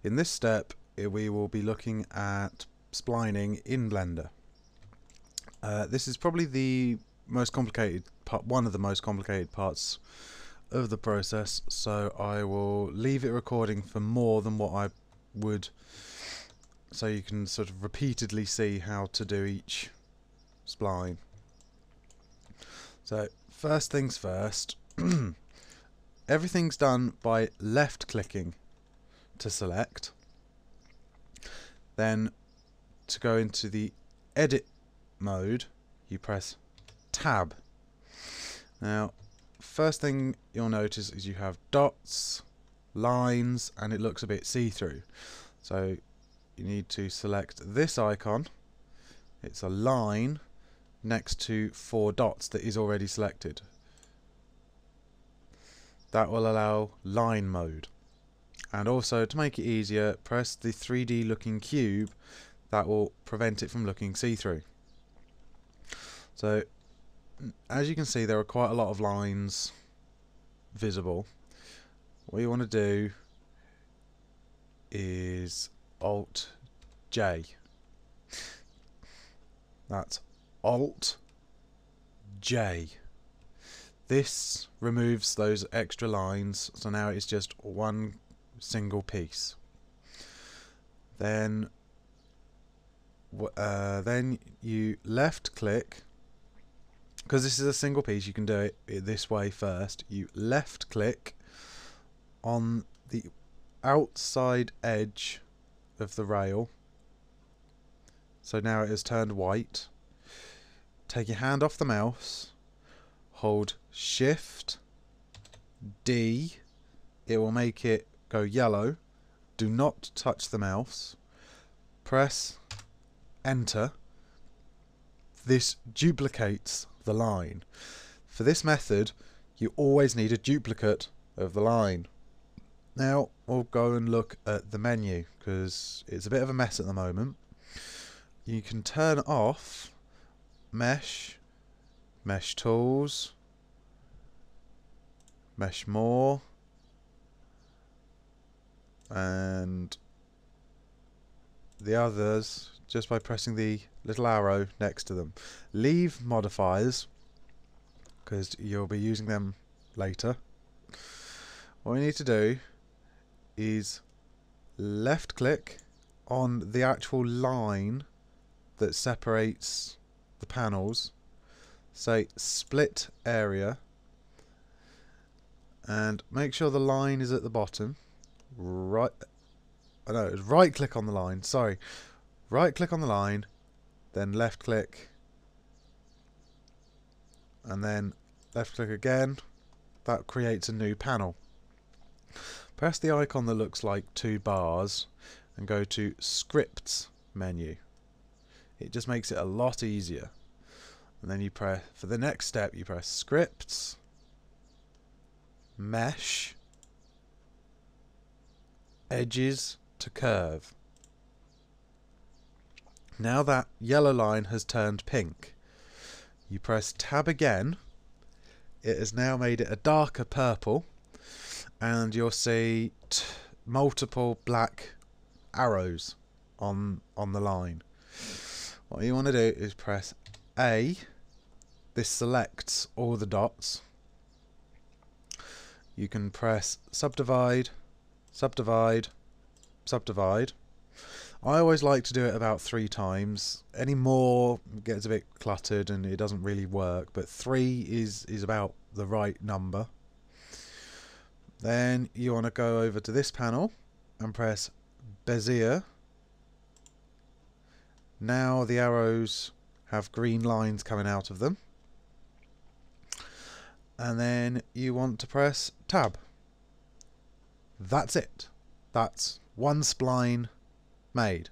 In this step we will be looking at splining in Blender. This is probably the most complicated part, one of the most complicated parts of the process, so I will leave it recording for more than what I would, so you can sort of repeatedly see how to do each spline. So first things first, everything's done by left clicking to select, then to go into the edit mode you press tab. Now first thing you'll notice is you have dots, lines, and it looks a bit see-through, so you need to select this icon. It's a line next to 4 dots that is already selected. That will allow line mode. And also, to make it easier, press the 3D looking cube. That will prevent it from looking see-through. So as you can see, there are quite a lot of lines visible. What you want to do is Alt J. That's Alt J. This removes those extra lines, so now it's just one single piece. Then you left click, because this is a single piece. You can do it this way first. You left click on the outside edge of the rail, so now it has turned white. Take your hand off the mouse, hold Shift D, it will make it go yellow. Do not touch the mouse. Press Enter. This duplicates the line. For this method you always need a duplicate of the line. Now we'll go and look at the menu, because it's a bit of a mess at the moment. You can turn off Mesh, Mesh Tools, Mesh More, and the others just by pressing the little arrow next to them. Leave modifiers, because you'll be using them later. What we need to do is left click on the actual line that separates the panels, say split area, and make sure the line is at the bottom. Right click on the line, sorry. Right click on the line, then left click, and then left click again. That creates a new panel. Press the icon that looks like 2 bars and go to Scripts menu. It just makes it a lot easier. And then you press, for the next step, you press Scripts, Mesh, Edges to Curve. Now that yellow line has turned pink, you press Tab again. It has now made it a darker purple, and you'll see multiple black arrows on the line. What you want to do is press A. This selects all the dots. You can press Subdivide, Subdivide, Subdivide. I always like to do it about 3 times. Any more gets a bit cluttered and it doesn't really work, but 3 is about the right number. Then you want to go over to this panel and press Bezier. Now the arrows have green lines coming out of them. And then you want to press Tab. That's it. That's one spline made.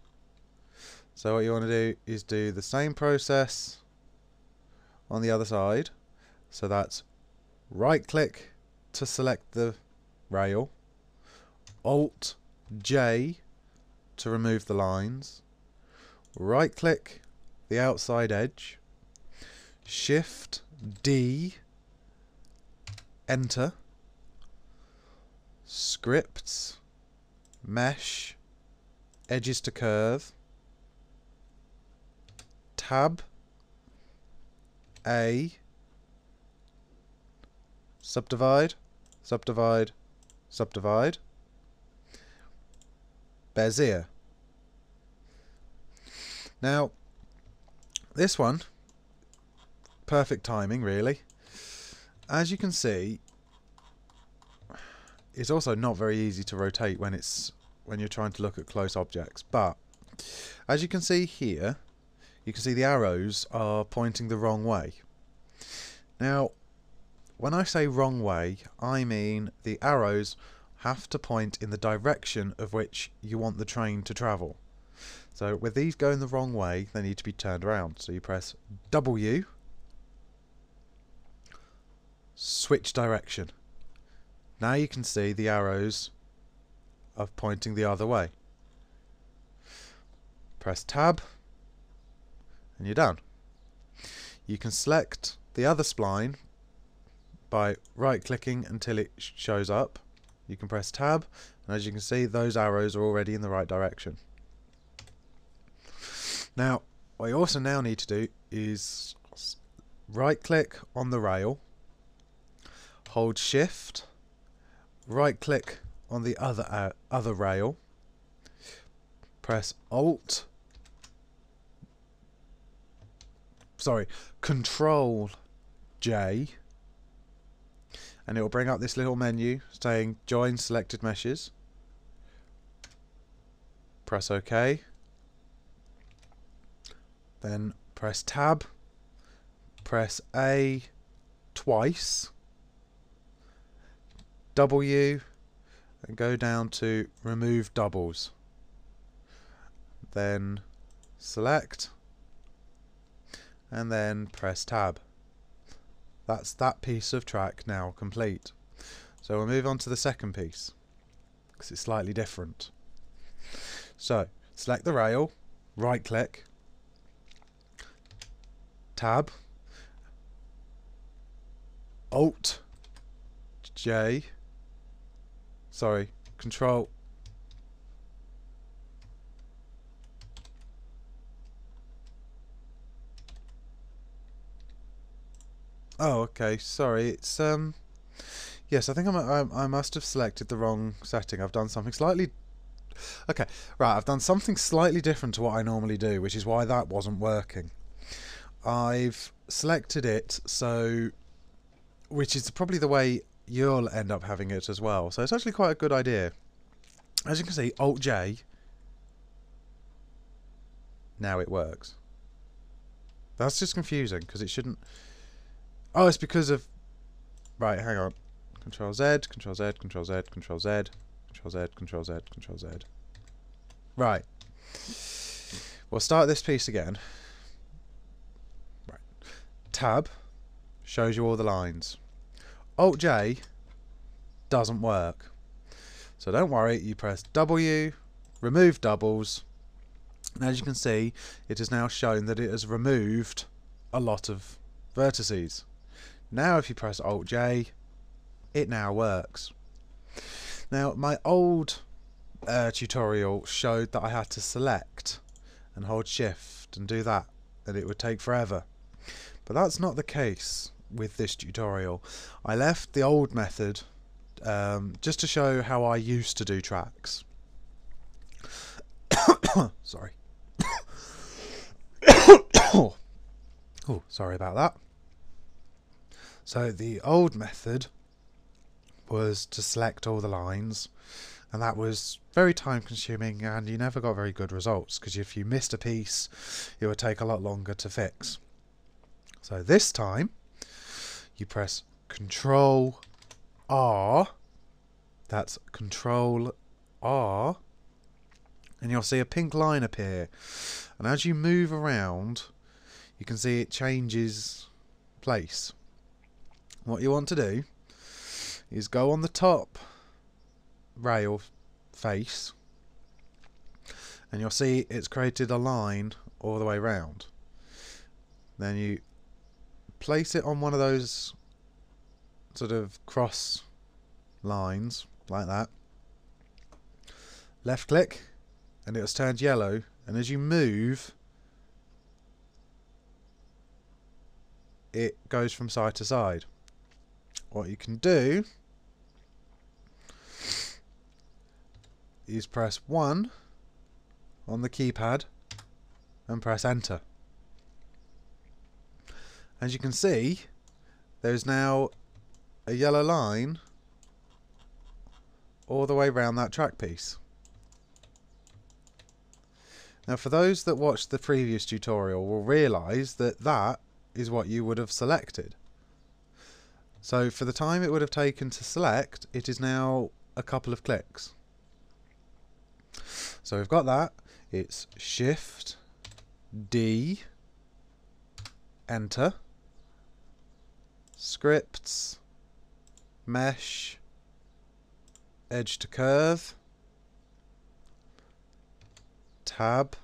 So what you want to do is do the same process on the other side. So that's right click to select the rail, Alt J to remove the lines, right click the outside edge, Shift D, Enter, Scripts, Mesh, edges to curve, tab A, subdivide, subdivide, subdivide, Bezier. Now, this one, perfect timing really. As you can see, it's also not very easy to rotate when you're trying to look at close objects. But as you can see here, you can see the arrows are pointing the wrong way. Now, when I say wrong way, I mean the arrows have to point in the direction of which you want the train to travel. So with these going the wrong way, they need to be turned around. So you press W, switch direction. Now you can see the arrows are pointing the other way. Press tab and you're done. You can select the other spline by right clicking until it shows up. You can press tab, and as you can see, those arrows are already in the right direction. Now, what you also now need to do is right click on the rail, hold shift, right click on the other rail, press Control J, and it will bring up this little menu saying join selected meshes. Press OK, then press tab, press A twice, W, and go down to remove doubles. Then select and then press tab. That's that piece of track now complete. So we'll move on to the second piece because it's slightly different. So select the rail, right click, tab, Alt J, Control Oh, okay. Sorry. It's yes, I think I must have selected the wrong setting. I've done something slightly. Okay, right. I've done something slightly different to what I normally do, which is why that wasn't working. I've selected it so, which is probably the way you'll end up having it as well. So it's actually quite a good idea. As you can see, Alt J. Now it works. That's just confusing because it shouldn't. Oh, it's because of... Right, hang on. Control Z, Control Z, Control Z, Control Z, Control Z, Control Z, Control Z. Right. We'll start this piece again. Right. Tab shows you all the lines. Alt J doesn't work. So don't worry, you press W, remove doubles, and as you can see, it has now shown that it has removed a lot of vertices. Now if you press Alt J, it now works. Now my old tutorial showed that I had to select and hold shift and do that, and it would take forever. But that's not the case with this tutorial. I left the old method just to show how I used to do tracks. Sorry. Oh, sorry about that. So the old method was to select all the lines, and that was very time consuming and you never got very good results because if you missed a piece it would take a lot longer to fix. So this time you press Control R, that's Control R, and you'll see a pink line appear, and as you move around you can see it changes place. What you want to do is go on the top rail face and you'll see it's created a line all the way round. Then you place it on one of those sort of cross lines like that. Left click and it's turned yellow, and as you move it goes from side to side. What you can do is press 1 on the keypad and press enter. As you can see, there's now a yellow line all the way around that track piece. Now for those that watched the previous tutorial will realise that that is what you would have selected. So for the time it would have taken to select, it is now a couple of clicks. So we've got that. It's Shift D, enter, scripts, mesh, edge to curve, tab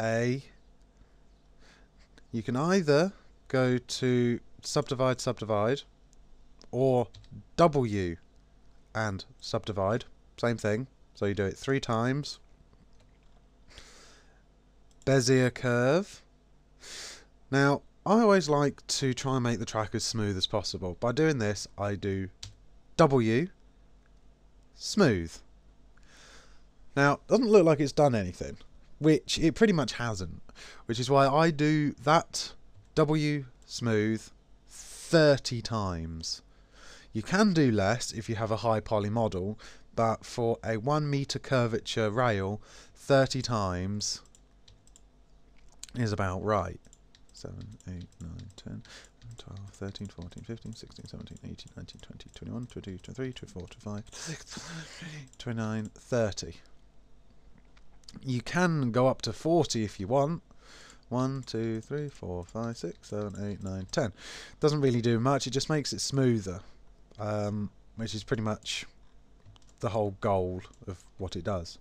A. You can either go to subdivide or W and subdivide, same thing, so you do it 3 times. Bezier curve. Now I always like to try and make the track as smooth as possible. By doing this I do W, smooth. Now it doesn't look like it's done anything, which it pretty much hasn't, which is why I do that W smooth 30 times. You can do less if you have a high poly model, but for a 1 meter curvature rail, 30 times is about right. 7, 8, 9, 10, 12, 13, 14, 15, 16, 17, 18, 19, 20, 21, 22, 23, 24, 25, 26, 29, 30. You can go up to 40 if you want. 1, 2, 3, 4, 5, 6, 7, 8, 9, 10. Doesn't really do much, it just makes it smoother, which is pretty much the whole goal of what it does.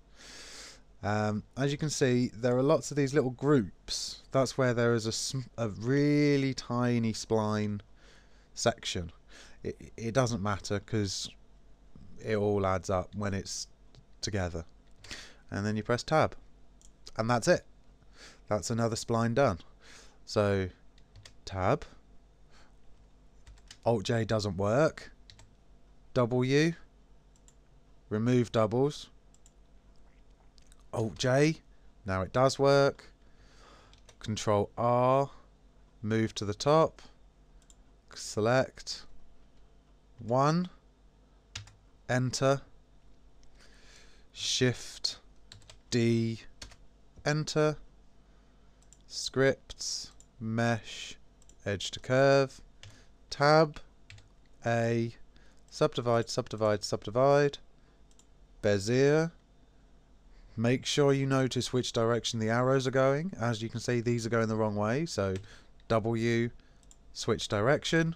As you can see, there are lots of these little groups. That's where there is a really tiny spline section. It doesn't matter because it all adds up when it's together. And then you press tab, and that's it. That's another spline done. So tab, Alt J doesn't work, W, remove doubles, Alt J, now it does work, Control R, move to the top, select 1, enter, Shift D, enter, scripts, mesh, edge to curve, tab A, subdivide, Bezier. Make sure you notice which direction the arrows are going. As you can see, these are going the wrong way, so W, switch direction,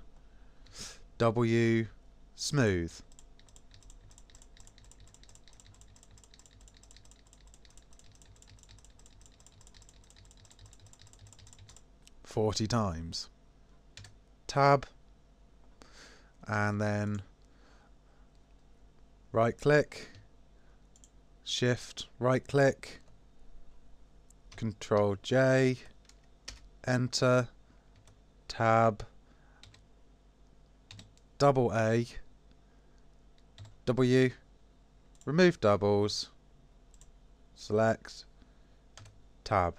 W, smooth. .40 times. Tab, and then right click, Shift, right click, Control J, enter, tab, double A, W, remove doubles, select, tab.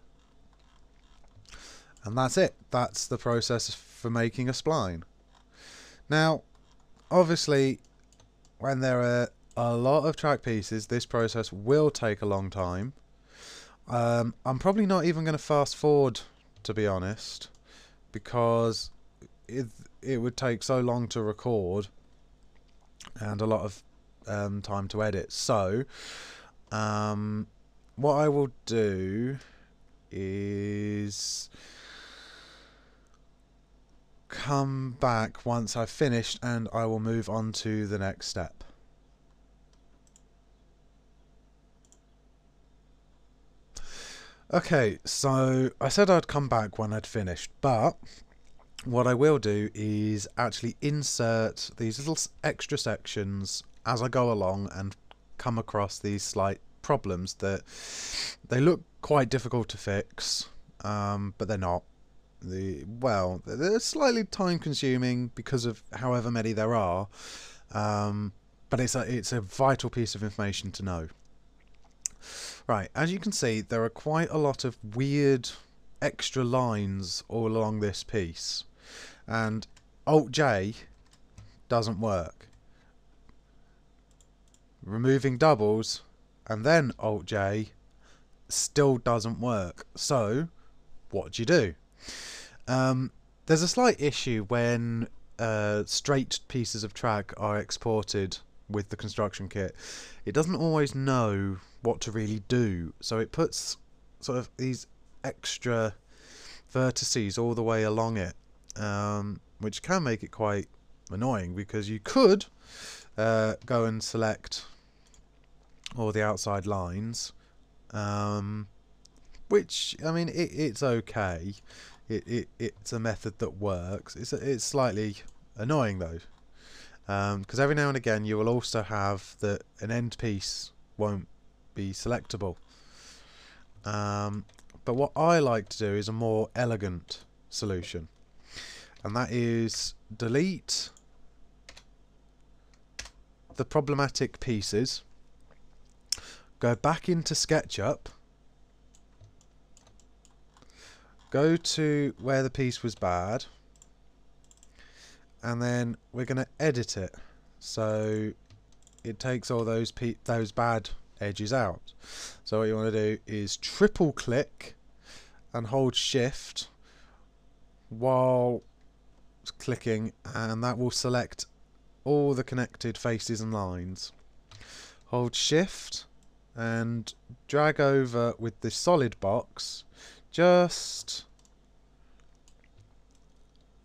And that's it. That's the process for making a spline. Now, obviously, when there are a lot of track pieces, this process will take a long time. I'm probably not even going to fast forward, to be honest, because it would take so long to record and a lot of time to edit. So, what I will do is come back once I've finished and I will move on to the next step. Okay, so I said I'd come back when I'd finished, but what I will do is actually insert these little extra sections as I go along and come across these slight problems that they look quite difficult to fix, but they're not. They're slightly time consuming because of however many there are, but it's a vital piece of information to know. Right, as you can see, there are quite a lot of weird extra lines all along this piece, and Alt J doesn't work. Removing doubles and then Alt J still doesn't work. So what do you do? There's a slight issue when straight pieces of track are exported with the construction kit. It doesn't always know what to really do, so it puts sort of these extra vertices all the way along it, which can make it quite annoying, because you could go and select all the outside lines, which, I mean, it's okay. It's a method that works. It's slightly annoying though, because every now and again you will also have that an end piece won't be selectable. But what I like to do is a more elegant solution, and that is delete the problematic pieces, go back into SketchUp, go to where the piece was bad, and then we're going to edit it so it takes all those bad edges out. So what you want to do is triple click and hold shift while clicking, and that will select all the connected faces and lines. Hold shift and drag over with the solid box just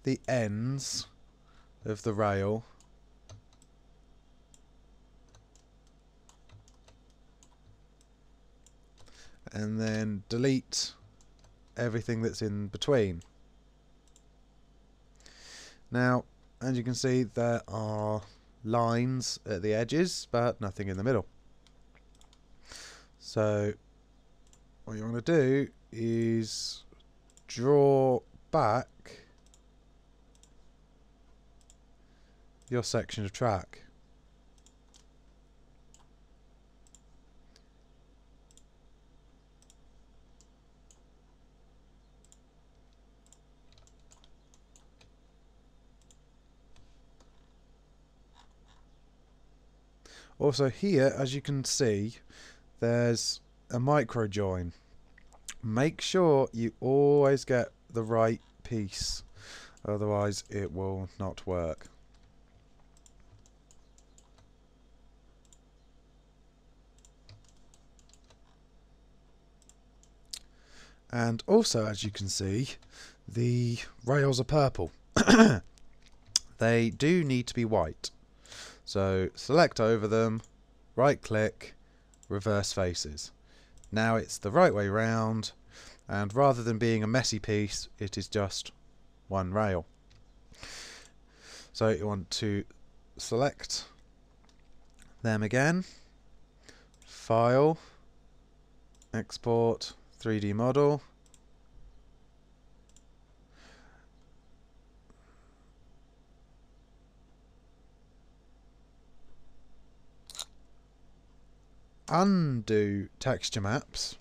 the ends of the rail, and then delete everything that's in between. Now, as you can see, there are lines at the edges but nothing in the middle. So what you want to do is draw back your section of track. Also here, as you can see, there's a micro join. Make sure you always get the right piece, otherwise it will not work. And also, as you can see, the rails are purple. They do need to be white. So select over them, right click, reverse faces. Now it's the right way round, and rather than being a messy piece, it is just one rail. So you want to select them again, File, Export 3D Model, undo texture maps,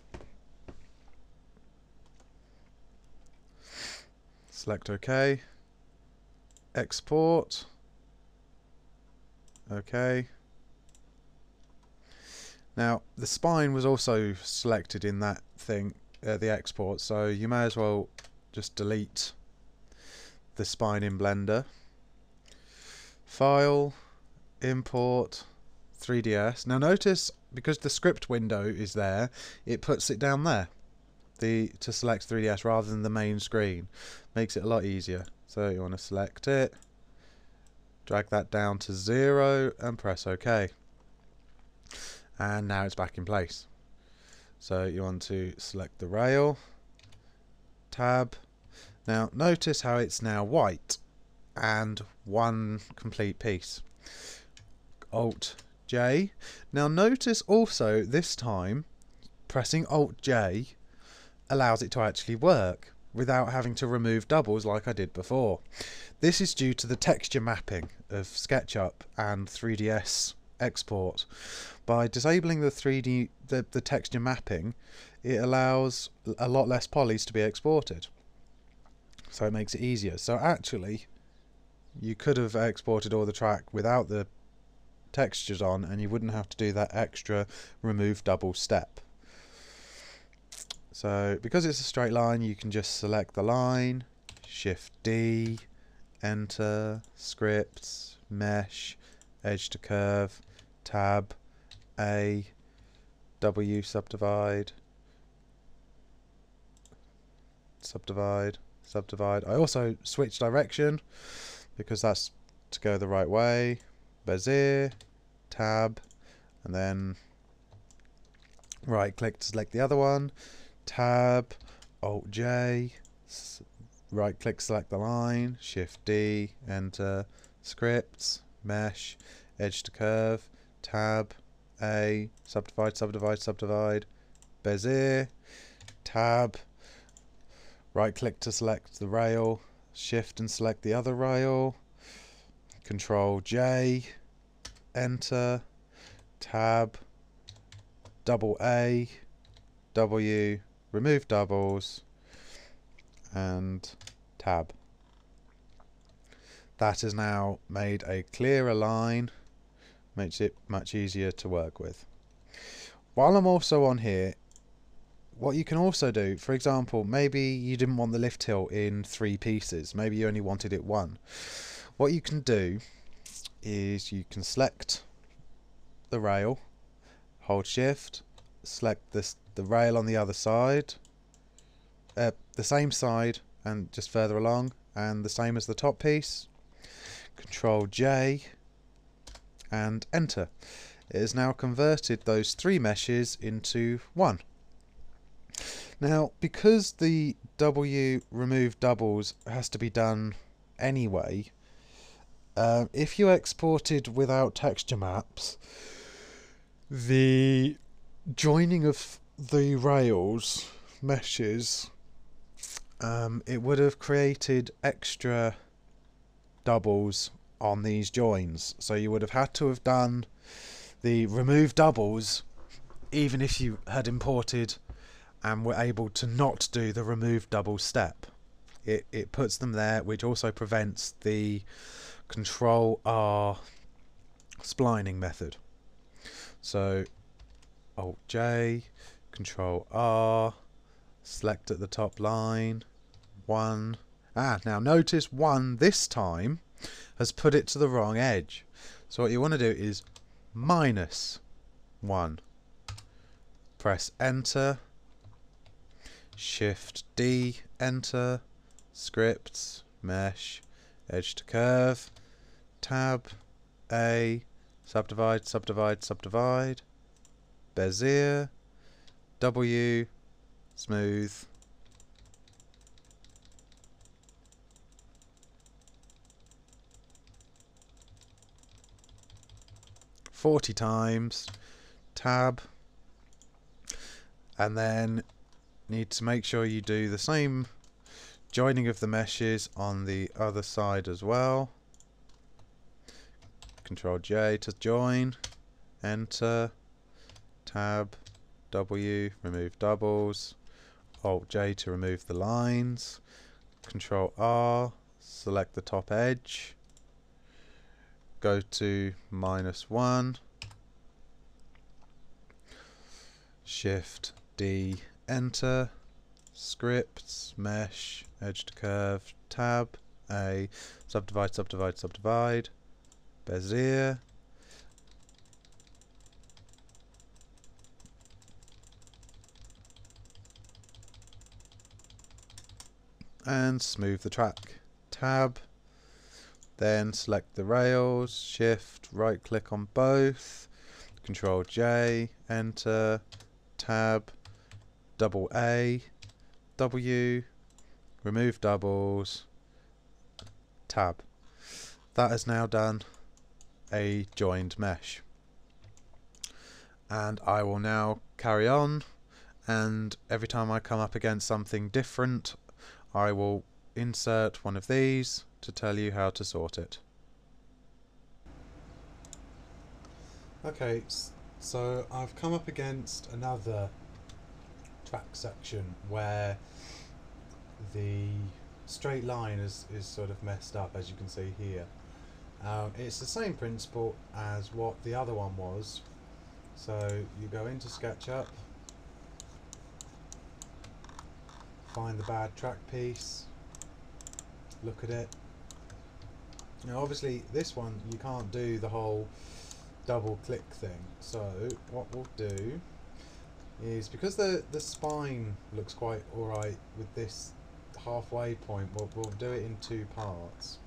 select OK, export, OK. Now the spine was also selected in that thing, the export, so you may as well just delete the spine in Blender. File, Import, 3ds. Now notice, because the script window is there, it puts it down there to select 3ds rather than the main screen. Makes it a lot easier. So you want to select it, drag that down to 0 and press OK. And now it's back in place. So you want to select the rail, tab. Now notice how it's now white and one complete piece. Alt J. Now notice also this time pressing Alt J allows it to actually work without having to remove doubles like I did before. This is due to the texture mapping of SketchUp and 3ds export. By disabling the texture mapping, it allows a lot less polys to be exported, so it makes it easier. So actually you could have exported all the track without the textures on, and you wouldn't have to do that extra remove double step. So because it's a straight line, you can just select the line, Shift D, enter, scripts, mesh, edge to curve, tab, A, W, subdivide, subdivide, subdivide. I also switch direction because that's to go the right way. Bezier, tab, and then right click to select the other one, tab, Alt J, right click select the line, Shift D, enter, scripts, mesh, edge to curve, tab, A, subdivide, subdivide, subdivide, Bezier, tab, right click to select the rail, shift and select the other rail, Control J, enter, tab, double A, W, remove doubles, and tab. That has now made a clearer line, makes it much easier to work with. While I'm also on here, what you can also do, for example, maybe you didn't want the lift hill in 3 pieces, maybe you only wanted it 1. What you can do is you can select the rail, hold shift, select the rail on the other side, the same side and just further along, and the same as the top piece, Control J and enter. It has now converted those 3 meshes into 1. Now because the W remove doubles has to be done anyway, if you exported without texture maps, the joining of the rails meshes, it would have created extra doubles on these joins, so you would have had to have done the remove doubles even if you had imported and were able to not do the remove double step. It puts them there, which also prevents the Control R splining method. So Alt J, Control R, select at the top line, 1. Now notice 1 this time has put it to the wrong edge. So what you want to do is -1. Press enter, Shift D, enter, scripts, mesh, edge to curve, tab, A, subdivide, subdivide, subdivide, Bezier, W, smooth, (40 times), tab, and then need to make sure you do the same joining of the meshes on the other side as well. Control J to join, enter, tab, W, remove doubles, Alt J to remove the lines, Control R, select the top edge, go to -1, Shift D, enter, scripts, mesh, edge to curve, tab, A, subdivide, subdivide, subdivide, Bezier, and smooth the track, tab, then select the rails, shift, right click on both, Control J, enter, tab, double A, W, remove doubles, tab. That has now done a joined mesh. And I will now carry on, and every time I come up against something different, I will insert one of these to tell you how to sort it. Okay, so I've come up against another track section where the straight line is sort of messed up, as you can see here. It's the same principle as what the other one was. So you go into SketchUp, find the bad track piece, look at it. Now obviously this one you can't do the whole double click thing, so what we'll do is, because the spine looks quite alright with this halfway point, we'll do it in two parts.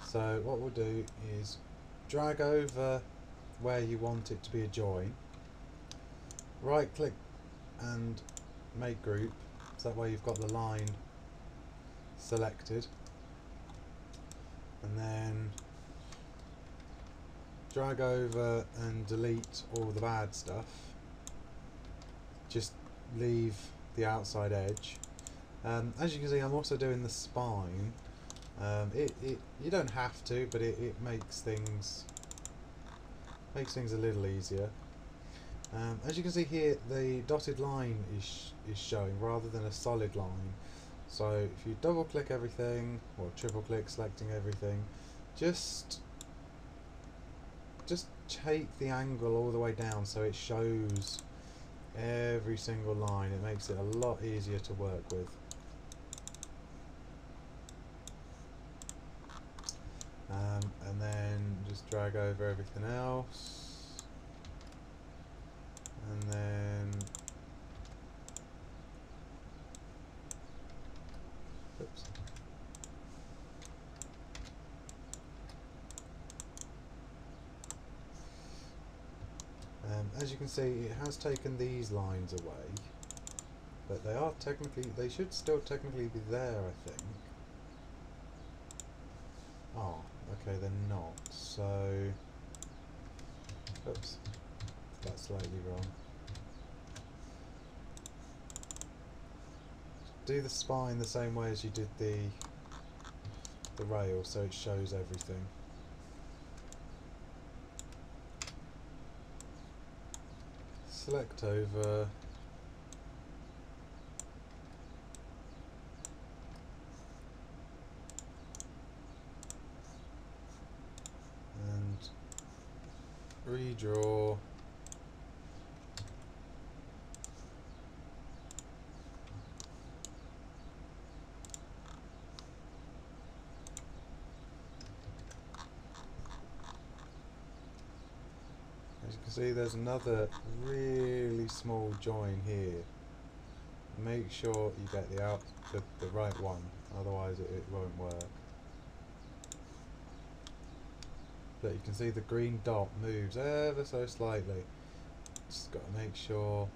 So what we'll do is drag over where you want it to be a join, right click and make group, so that way you've got the line selected, and then drag over and delete all the bad stuff, just leave the outside edge. As you can see, I'm also doing the spine. You don't have to, but it makes things a little easier. As you can see here, the dotted line is showing rather than a solid line. So if you double click everything, or triple click selecting everything, just take the angle all the way down so it shows every single line. It makes it a lot easier to work with. And then just drag over everything else, and then oops. As you can see, it has taken these lines away, but they should still technically be there, I think. Oh, okay, they're not. So, oops, that's slightly wrong. Do the spine the same way as you did the rail, so it shows everything. Select over, and redraw. As you can see, there's another really small join here. Make sure you get the right one, otherwise it won't work. But you can see the green dot moves ever so slightly. Just got to make sure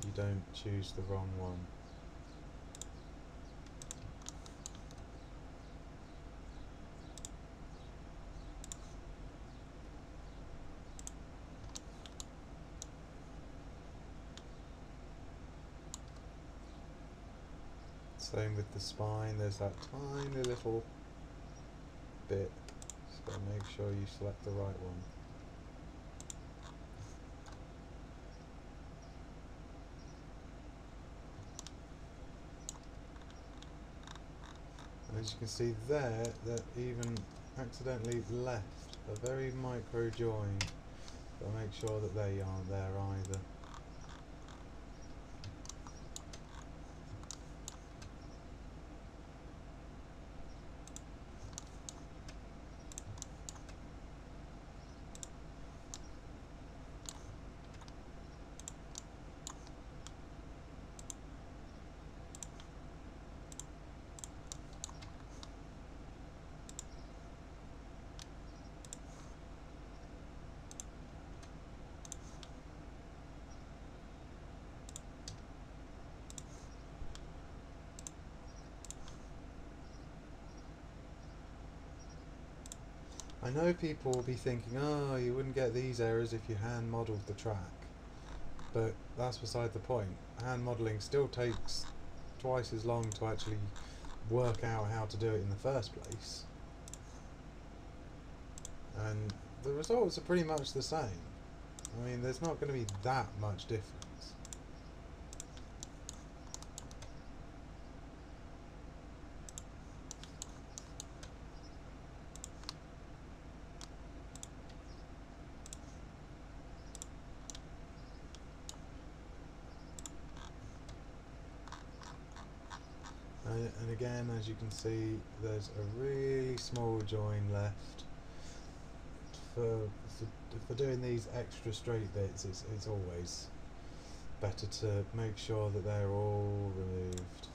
you don't choose the wrong one. Same with the spine, there's that tiny little bit. Just got to make sure you select the right one. And as you can see there, that even accidentally left a very micro join. Got to make sure that they aren't there either. I know people will be thinking, oh, you wouldn't get these errors if you hand modelled the track, but that's beside the point. Hand modelling still takes twice as long to actually work out how to do it in the first place, and the results are pretty much the same. I mean, there's not going to be that much difference. And again, as you can see, there's a really small join left. For doing these extra straight bits, it's always better to make sure that they're all removed.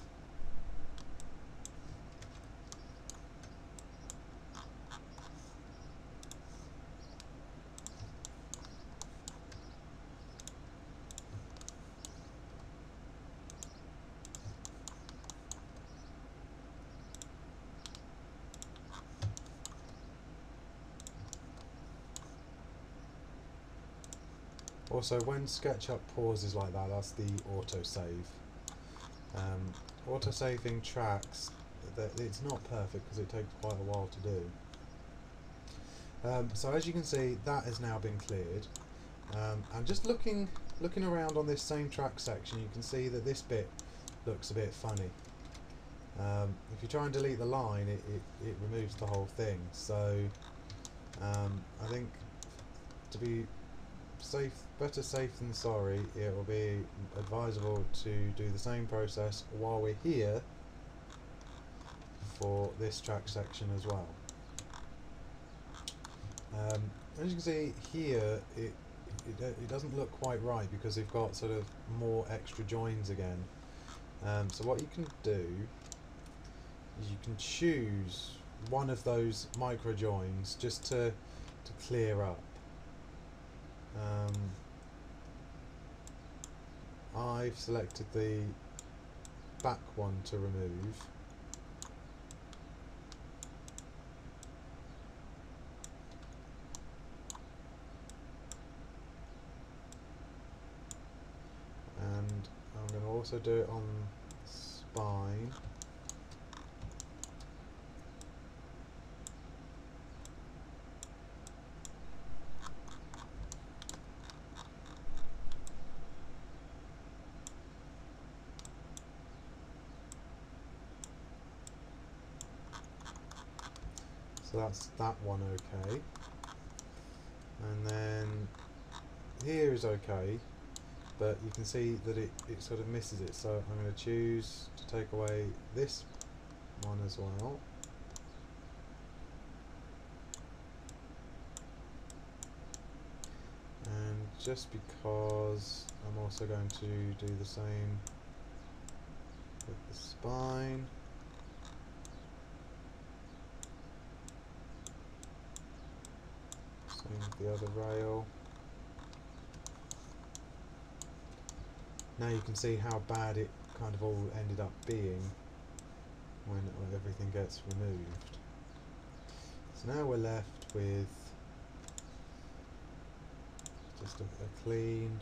Also, when SketchUp pauses like that, that's the autosave. Autosaving tracks, it's not perfect because it takes quite a while to do. So as you can see, that has now been cleared. And just looking around on this same track section, you can see that this bit looks a bit funny. If you try and delete the line, it removes the whole thing. So I think to be better safe than sorry, it will be advisable to do the same process while we're here for this track section as well. As you can see here, it doesn't look quite right because we've got sort of more extra joins again. So what you can do is you can choose one of those micro joins just to clear up. I've selected the back one to remove. And I'm going to also do it on spine. So that's that one okay. And then here is okay, but you can see that it sort of misses it, so I'm going to choose to take away this one as well. And just because I'm also going to do the same with the spine. Same with the other rail. Now you can see how bad it kind of all ended up being when everything gets removed. So now we're left with just a clean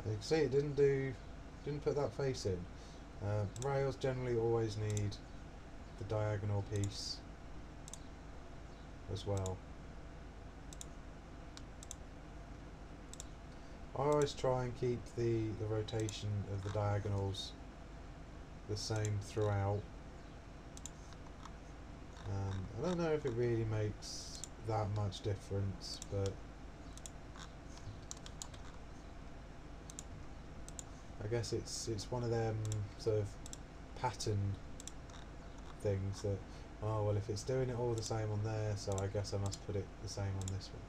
you can see it didn't put that face in. Rails generally always need the diagonal piece as well. I always try and keep the rotation of the diagonals the same throughout. I don't know if it really makes that much difference, but I guess it's one of them sort of pattern things that, oh well, if it's doing it all the same on there, so I guess I must put it the same on this one.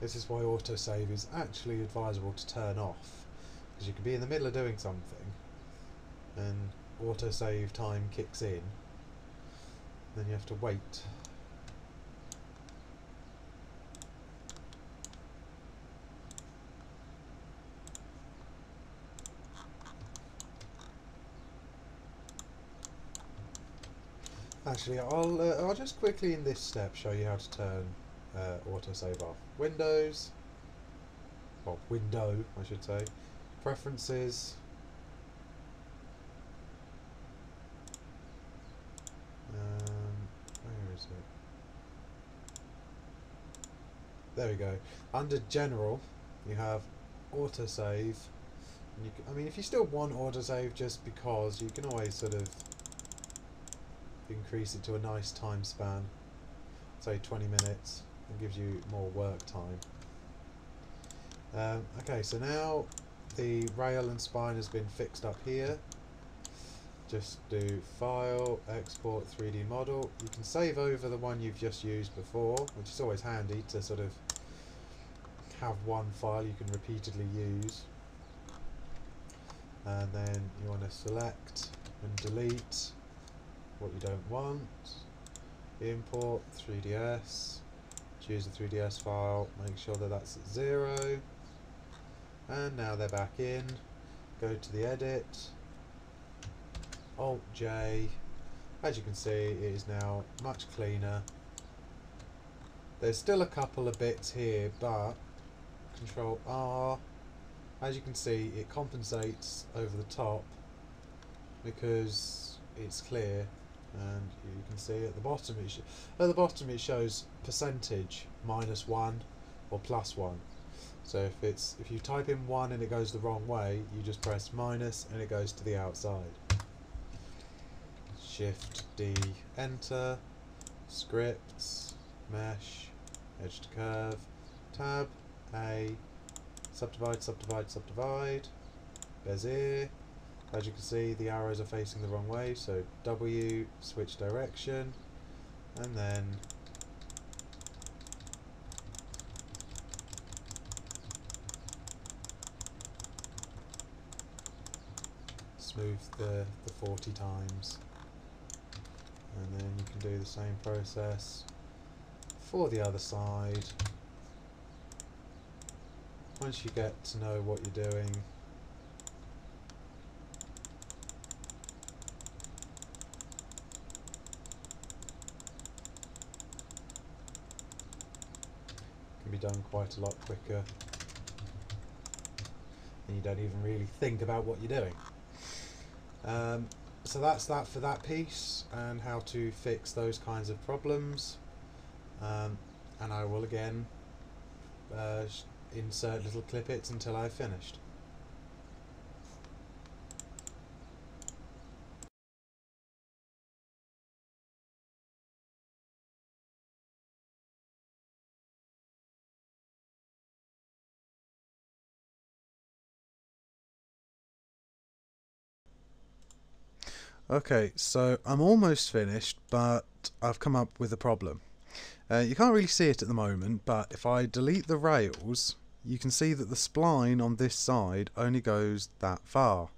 This is why autosave is actually advisable to turn off, because you can be in the middle of doing something and autosave time kicks in, then you have to wait. Actually, I'll just quickly in this step show you how to turn autosave off. Windows, well, window I should say, preferences, where is it? There we go. Under general you have autosave, and you can, I mean, if you still want autosave just because, you can always sort of increase it to a nice time span, say 20 minutes, and gives you more work time. Okay, so now the rail and spine has been fixed up here. Just do File, Export 3D Model. You can save over the one you've just used before, which is always handy to sort of have one file you can repeatedly use. And then you want to select and delete what you don't want. Import 3ds, choose the 3ds file, make sure that that's at 0, and now they're back in. Go to the edit, Alt J. As you can see, it is now much cleaner. There's still a couple of bits here, but Control R, as you can see, it compensates over the top because it's clear. And you can see at the bottom it shows percentage -1 or +1. So if you type in 1 and it goes the wrong way, you just press minus and it goes to the outside. Shift D, enter, scripts, mesh, edge to curve, tab A, subdivide, subdivide, subdivide, Bezier. As you can see, the arrows are facing the wrong way, so W, switch direction, and then smooth the 40 times. And then you can do the same process for the other side. Once you get to know what you're doing, be done quite a lot quicker, and you don't even really think about what you're doing. So that's that for that piece and how to fix those kinds of problems, and I will again insert little clippets until I've finished. Okay, so I'm almost finished, but I've come up with a problem. You can't really see it at the moment, but if I delete the rails, you can see that the spline on this side only goes that far.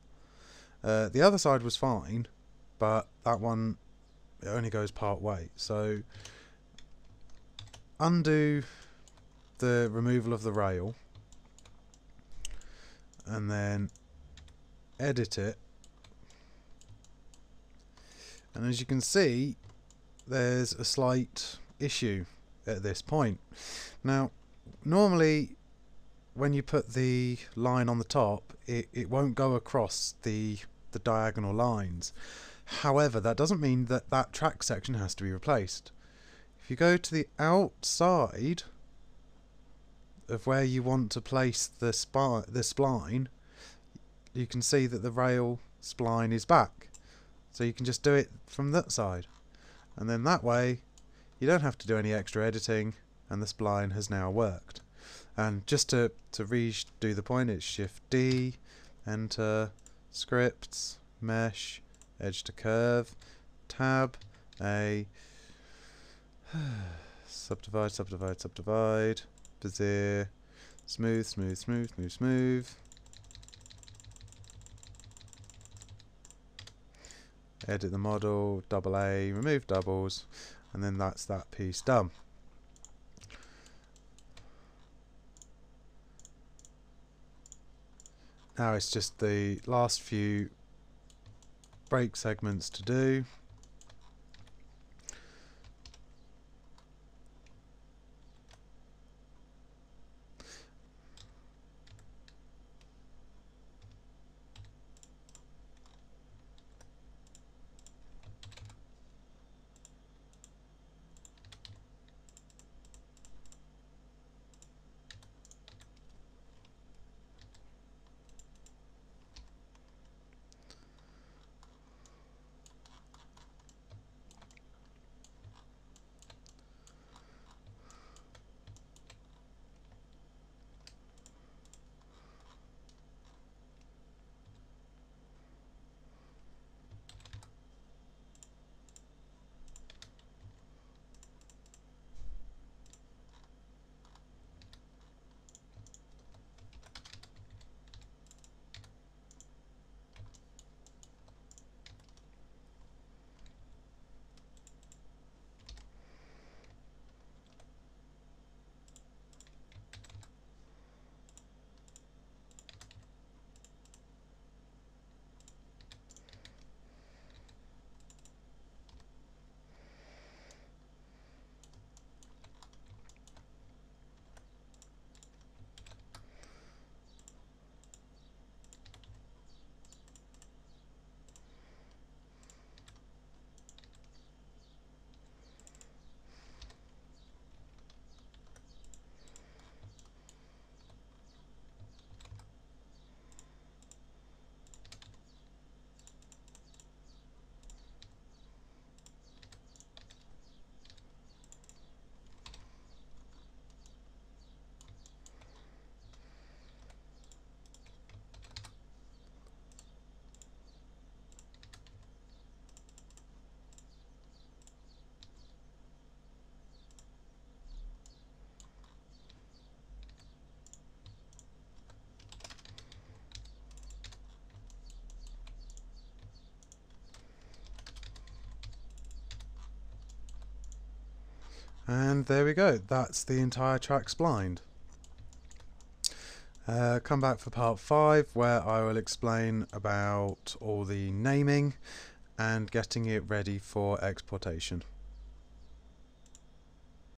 The other side was fine, but that one, it only goes part way. So undo the removal of the rail, and then edit it. And as you can see, there's a slight issue at this point. Now, normally when you put the line on the top, it won't go across the diagonal lines. However, that doesn't mean that that track section has to be replaced. If you go to the outside of where you want to place the spline, you can see that the rail spline is back. So you can just do it from that side. And then that way you don't have to do any extra editing, and the spline has now worked. And just to redo the point, it's Shift D, Enter, Scripts, Mesh, Edge to Curve, Tab, A, Subdivide, Subdivide, Subdivide, Bezier, Smooth, Smooth, Smooth, Smooth, Smooth. Edit the model, double A, remove doubles, and then that's that piece done. Now it's just the last few break segments to do. And there we go, that's the entire track splined. Come back for part 5, where I will explain about all the naming and getting it ready for exportation.